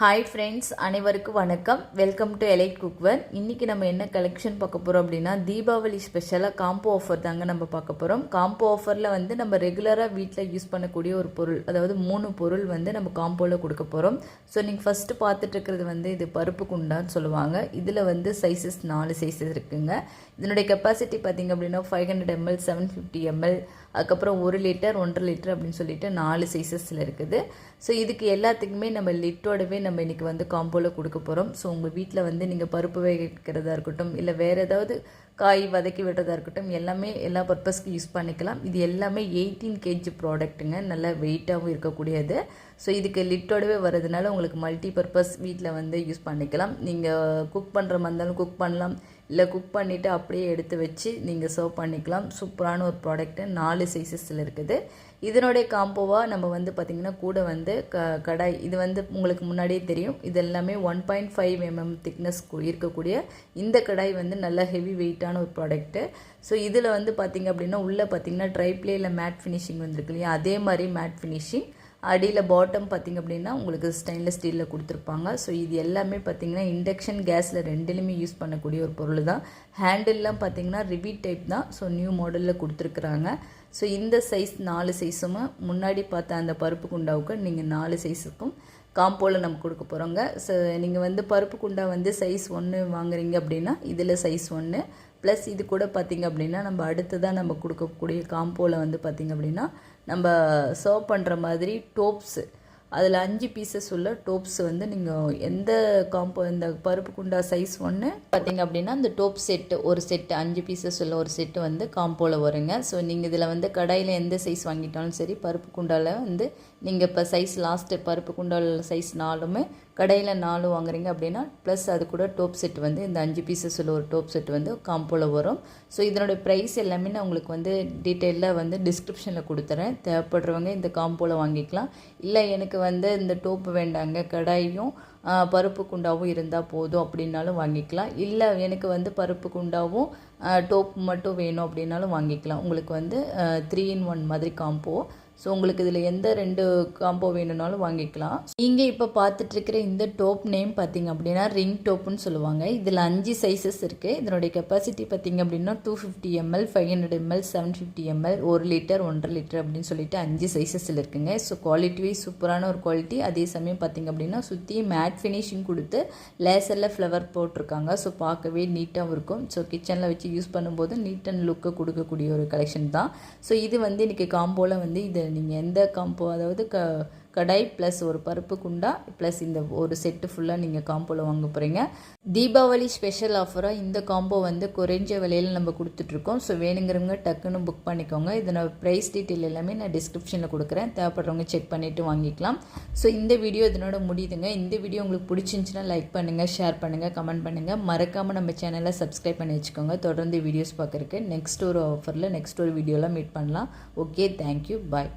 Hi friends, அனைவருக்கும் வணக்கம். Welcome to elite cookware. இன்றைக்கி நம்ம என்ன கலெக்ஷன் பார்க்க போகிறோம் அப்படின்னா, தீபாவளி ஸ்பெஷலாக காம்போ ஆஃபர் தாங்க நம்ம பார்க்க போகிறோம். காம்போ ஆஃபரில் வந்து நம்ம ரெகுலராக வீட்டில் யூஸ் பண்ணக்கூடிய ஒரு பொருள், அதாவது 3 பொருள் வந்து நம்ம காம்போவில் கொடுக்க போகிறோம். ஸோ நீங்கள் ஃபஸ்ட்டு பார்த்துட்டு இருக்கிறது வந்து இது பருப்பு குண்டான்னு சொல்லுவாங்க. இதில் வந்து சைஸஸ் 4 சைஸஸ் இருக்குங்க. இதனுடைய கெப்பாசிட்டி பார்த்திங்க அப்படின்னா 500 ml, 750 ml, அதுக்கப்புறம் 1 லிட்டர், 1.5 லிட்டர் அப்படின்னு சொல்லிட்டு 4 சைஸஸில் இருக்குது. ஸோ இதுக்கு எல்லாத்துக்குமே நம்ம லிட்டோடவே நம்ம இன்றைக்கி வந்து காம்போவில் கொடுக்க போகிறோம். ஸோ உங்கள் வீட்டில் வந்து நீங்கள் பருப்பு வேக வைக்கிறதா இருக்கட்டும், இல்லை வேறு ஏதாவது காய் வதக்கி விடுறதா இருக்கட்டும், எல்லாமே எல்லா பர்பஸ்க்கு யூஸ் பண்ணிக்கலாம். இது எல்லாமே 18 kg ப்ராடக்ட்டுங்க, நல்லா வெயிட்டாகவும் இருக்கக்கூடியது. ஸோ இதுக்கு லிட்டோடவே வர்றதுனால உங்களுக்கு மல்டி பர்பஸ் வீட்டில் வந்து யூஸ் பண்ணிக்கலாம். நீங்கள் குக் பண்ணுற மாதிரி இருந்தாலும் குக் பண்ணலாம், இல்லை குக் பண்ணிவிட்டு அப்படியே எடுத்து வச்சு நீங்கள் சர்வ் பண்ணிக்கலாம். சூப்பரான ஒரு ப்ராடக்ட்டு, 4 சைஸஸில் இருக்குது. இதனுடைய காம்போவாக நம்ம வந்து பார்த்திங்கன்னா கூட வந்து கடாய், இது வந்து உங்களுக்கு முன்னாடியே தெரியும், இது எல்லாமே 1.5 mm திக்னஸ் இருக்கக்கூடிய இந்த கடாய் வந்து நல்ல ஹெவி வெயிட்டான ஒரு ப்ராடக்ட்டு. ஸோ இதில் வந்து பார்த்திங்க அப்படின்னா உள்ளே பார்த்திங்கன்னா ட்ரைப்ளேயில் மேட் ஃபினிஷிங் வந்துருக்கு இல்லையா, அதே மாதிரி மேட் ஃபினிஷிங். அடியில் பாட்டம் பார்த்திங்க அப்படின்னா உங்களுக்கு ஸ்டெயின்லெஸ் ஸ்டீலில் கொடுத்துருப்பாங்க. ஸோ இது எல்லாமே பார்த்திங்கன்னா இண்டக்ஷன் கேஸில் ரெண்டுலேயுமே யூஸ் பண்ணக்கூடிய ஒரு பொருள் தான். ஹேண்டில்லாம் பார்த்திங்கன்னா ரிவீட் டைப் தான். ஸோ நியூ மாடலில் கொடுத்துருக்குறாங்க. ஸோ இந்த சைஸ் 4 சைஸும் முன்னாடி பார்த்த அந்த பருப்பு குண்டாவுக்கு நீங்கள் 4 சைஸுக்கும் காம்போவில் நம்ம கொடுக்க போகிறோங்க. ஸோ நீங்கள் வந்து பருப்பு குண்டா வந்து சைஸ் 1 வாங்குறீங்க அப்படின்னா இதில் சைஸ் 1 ப்ளஸ் இது கூட பார்த்திங்க அப்படின்னா நம்ம அடுத்ததாக நம்ம கொடுக்கக்கூடிய காம்போவில் வந்து பார்த்திங்க அப்படின்னா நம்ம சர்வ் பண்ணுற மாதிரி டோப்ஸு, அதில் 5 பீசஸ் உள்ள டோப்ஸ் வந்து நீங்கள் எந்த காம்போ, இந்த பருப்பு குண்டா சைஸ் 1 பார்த்திங்க அப்படின்னா இந்த டோப் செட்டு, ஒரு செட்டு 5 பீசஸ் உள்ள ஒரு செட்டு வந்து காம்போவில் வருங்க. ஸோ நீங்கள் இதில் வந்து கடாயில் எந்த சைஸ் வாங்கிட்டாலும் சரி, பருப்பு குண்டாவில் வந்து நீங்கள் இப்போ சைஸ் லாஸ்ட்டு பருப்பு குண்டால் சைஸ் 4மே கடையில் 4 வாங்குறீங்க அப்படின்னா ப்ளஸ் அது கூட டோப் செட் வந்து இந்த 5 பீசஸ் உள்ள ஒரு டோப் செட் வந்து காம்போவில் வரும். ஸோ இதனுடைய ப்ரைஸ் எல்லாமே நான் உங்களுக்கு வந்து டீட்டெயிலாக வந்து டிஸ்கிரிப்ஷனில் கொடுத்துறேன். தேவைப்படுறவங்க இந்த காம்போவில் வாங்கிக்கலாம். இல்லை எனக்கு வந்து இந்த டோப்பு வேண்டாங்க, கடாயும் பருப்பு குண்டாவும் இருந்தால் போதும் அப்படின்னாலும் வாங்கிக்கலாம். இல்லை எனக்கு வந்து பருப்பு குண்டாவும் டோப் மட்டும் வேணும் அப்படின்னாலும் வாங்கிக்கலாம். உங்களுக்கு வந்து 3 in 1 மாதிரி காம்போ. ஸோ உங்களுக்கு இதில் எந்த 2 காம்போ வேணும்னாலும் வாங்கிக்கலாம். நீங்கள் இப்போ பார்த்துட்ருக்கிற இந்த டோப் நேம் பார்த்திங்க அப்படின்னா ரிங் டோப்புன்னு சொல்லுவாங்க. இதில் 5 சைஸஸ் இருக்குது. இதனுடைய கெப்பாசிட்டி பார்த்திங்க அப்படின்னா 250 ml, 500 ml, 750 ml, 1 litre, 1.5 litre அப்படின்னு சொல்லிட்டு 5 சைஸஸில் இருக்குங்க. ஸோ குவாலிட்டி வைஸ் சூப்பரான ஒரு குவாலிட்டி. அதே சமயம் பார்த்திங்க அப்படின்னா சுற்றி மேட் ஃபினிஷிங் கொடுத்து லேசரில் ஃப்ளவர் போட்டிருக்காங்க. ஸோ பார்க்கவே நீட்டாகவும் இருக்கும். ஸோ கிச்சனில் வச்சு யூஸ் பண்ணும்போது நீட் அண்ட் லுக்கை கொடுக்கக்கூடிய ஒரு கலெக்ஷன் தான். ஸோ இது வந்து இன்றைக்கி காம்போவில் வந்து இது நீங்கள் எந்த காம்போ, அதாவது கடாய் ப்ளஸ் ஒரு பருப்பு குண்டா ப்ளஸ் இந்த ஒரு செட்டு ஃபுல்லாக நீங்கள் காம்போவில் வாங்க போகிறீங்க. தீபாவளி ஸ்பெஷல் ஆஃபராக இந்த காம்போ வந்து குறைஞ்ச விலையில் நம்ம கொடுத்துட்ருக்கோம். ஸோ வேணுங்கிறவங்க டக்குன்னு புக் பண்ணிக்கோங்க. இதனோட ப்ரைஸ் டீட்டெயில் எல்லாமே நான் டிஸ்கிரிப்ஷனில் கொடுக்குறேன். தேவைப்படுறவங்க செக் பண்ணிவிட்டு வாங்கிக்கலாம். ஸோ இந்த வீடியோ இதனோட முடியுதுங்க. இந்த வீடியோ உங்களுக்கு பிடிச்சிருந்துச்சுன்னா லைக் பண்ணுங்கள், ஷேர் பண்ணுங்கள், கமெண்ட் பண்ணுங்கள். மறக்காமல் நம்ம சேனலை சப்ஸ்கிரைப் பண்ணி வச்சுக்கோங்க. தொடர்ந்து வீடியோஸ் பார்க்குறக்கு நெக்ஸ்ட் ஒரு ஆஃபரில் நெக்ஸ்ட் ஒரு வீடியோவில் மீட் பண்ணலாம். ஓகே, தேங்க்யூ, பாய்.